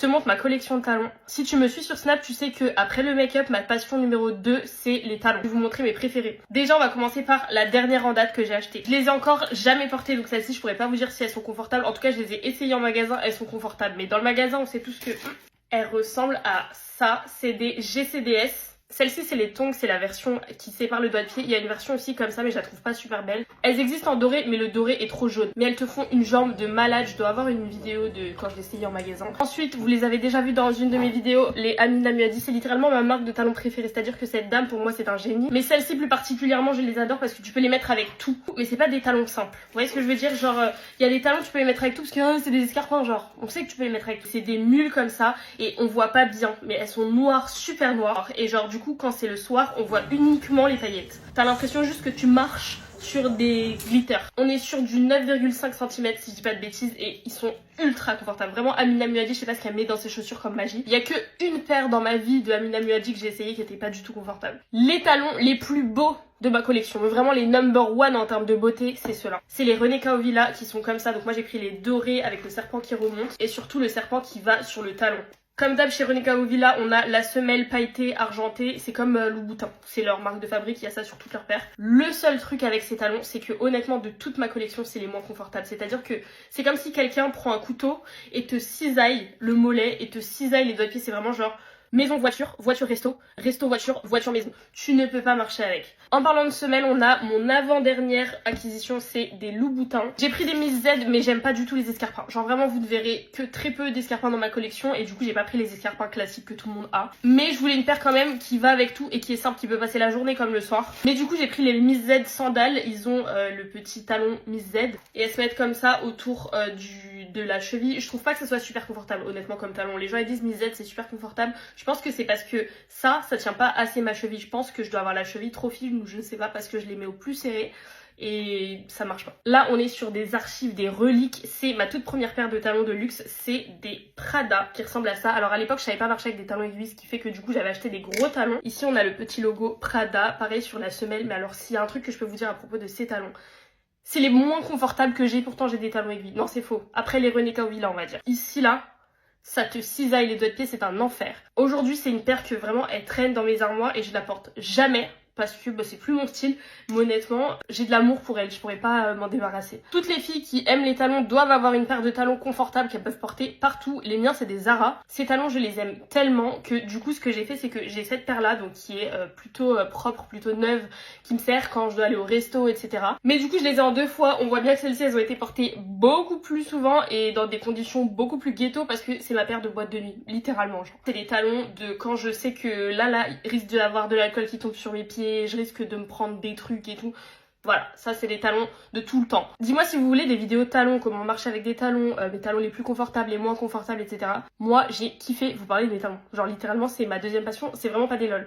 te montre ma collection de talons. Si tu me suis sur Snap, tu sais que après le make-up, ma passion numéro 2, c'est les talons. Je vais vous montrer mes préférés. Déjà, on va commencer par la dernière en date que j'ai achetée. Je les ai encore jamais portées, donc celles-ci, je pourrais pas vous dire si elles sont confortables. En tout cas, je les ai essayées en magasin, elles sont confortables. Mais dans le magasin, on sait tous que elles ressemblent à ça. C'est des GCDS. Celle-ci, c'est les tongs, c'est la version qui sépare le doigt de pied. Il y a une version aussi comme ça, mais je la trouve pas super belle. Elles existent en doré, mais le doré est trop jaune. Mais elles te font une jambe de malade. Je dois avoir une vidéo de quand je l'ai essayé en magasin. Ensuite, vous les avez déjà vues dans une de mes vidéos, les Amina Muaddi. C'est littéralement ma marque de talons préférée. C'est-à-dire que cette dame, pour moi, c'est un génie. Mais celle-ci, plus particulièrement, je les adore parce que tu peux les mettre avec tout. Mais c'est pas des talons simples. Vous voyez ce que je veux dire? Genre, il y a des talons, tu peux les mettre avec tout parce que c'est des escarpins. Genre, on sait que tu peux les mettre avec tout. C'est des mules comme ça et on voit pas bien. Mais elles sont noires, super noires. Et genre, du coup, quand c'est le soir, on voit uniquement les paillettes. T'as l'impression juste que tu marches sur des glitters. On est sur du 9,5 cm si je dis pas de bêtises et ils sont ultra confortables. Vraiment, Amina Muaddi, je sais pas ce qu'elle met dans ses chaussures comme magie. Il y a que une paire dans ma vie de Amina Muaddi que j'ai essayé qui était pas du tout confortable. Les talons les plus beaux de ma collection, mais vraiment les number one en termes de beauté, c'est ceux-là. C'est les René Caovilla qui sont comme ça. Donc moi j'ai pris les dorés avec le serpent qui remonte et surtout le serpent qui va sur le talon. Comme d'hab chez René Caovilla, on a la semelle pailletée argentée, c'est comme Louboutin, c'est leur marque de fabrique, il y a ça sur toutes leurs paires. Le seul truc avec ces talons, c'est que honnêtement de toute ma collection, c'est les moins confortables. C'est-à-dire que c'est comme si quelqu'un prend un couteau et te cisaille le mollet et te cisaille les doigts de pied, c'est vraiment genre maison voiture, voiture resto, resto voiture, voiture maison. Tu ne peux pas marcher avec. En parlant de semelle, on a mon avant-dernière acquisition, c'est des Louboutins. J'ai pris des Miss Z, mais j'aime pas du tout les escarpins. Genre vraiment, vous ne verrez que très peu d'escarpins dans ma collection et du coup, j'ai pas pris les escarpins classiques que tout le monde a. Mais je voulais une paire quand même qui va avec tout et qui est simple, qui peut passer la journée comme le soir. Mais du coup, j'ai pris les Miss Z sandales. Ils ont le petit talon Miss Z et elles se mettent comme ça autour de la cheville. Je trouve pas que ça soit super confortable, honnêtement, comme talon. Les gens ils disent Miss Z, c'est super confortable. Je pense que c'est parce que ça tient pas assez ma cheville. Je pense que je dois avoir la cheville trop fine ou je ne sais pas parce que je les mets au plus serré et ça marche pas. Là on est sur des archives, des reliques. C'est ma toute première paire de talons de luxe, c'est des Prada qui ressemblent à ça. Alors à l'époque je savais pas marcher avec des talons aiguilles, ce qui fait que du coup j'avais acheté des gros talons. Ici on a le petit logo Prada, pareil sur la semelle. Mais alors s'il y a un truc que je peux vous dire à propos de ces talons, c'est les moins confortables que j'ai, pourtant j'ai des talons aiguilles. Non c'est faux, après les René Caovilla on va dire. Ici là, ça te cisaille les doigts de pied, c'est un enfer. Aujourd'hui, c'est une paire que vraiment elle traîne dans mes armoires et je la porte jamais parce que c'est plus mon style. Mais honnêtement, j'ai de l'amour pour elle, je pourrais pas m'en débarrasser. Toutes les filles qui aiment les talons doivent avoir une paire de talons confortables qu'elles peuvent porter partout. Les miens, c'est des Zara. Ces talons, je les aime tellement que du coup, ce que j'ai fait, c'est que j'ai cette paire-là, donc qui est plutôt propre, plutôt neuve, qui me sert quand je dois aller au resto, etc. Mais du coup, je les ai en deux fois. On voit bien que celles-ci, elles ont été portées beaucoup plus souvent et dans des conditions beaucoup plus ghetto parce que c'est ma paire de boîte de nuit, littéralement. Genre. C'est les talons de quand je sais que là, il risque d'avoir de l'alcool qui tombe sur mes pieds, je risque de me prendre des trucs et tout. Voilà, ça c'est les talons de tout le temps. Dis-moi si vous voulez des vidéos talons, comment marcher avec des talons, mes talons les plus confortables, les moins confortables, etc. Moi j'ai kiffé vous parler de mes talons. Genre littéralement c'est ma deuxième passion, c'est vraiment pas des lol.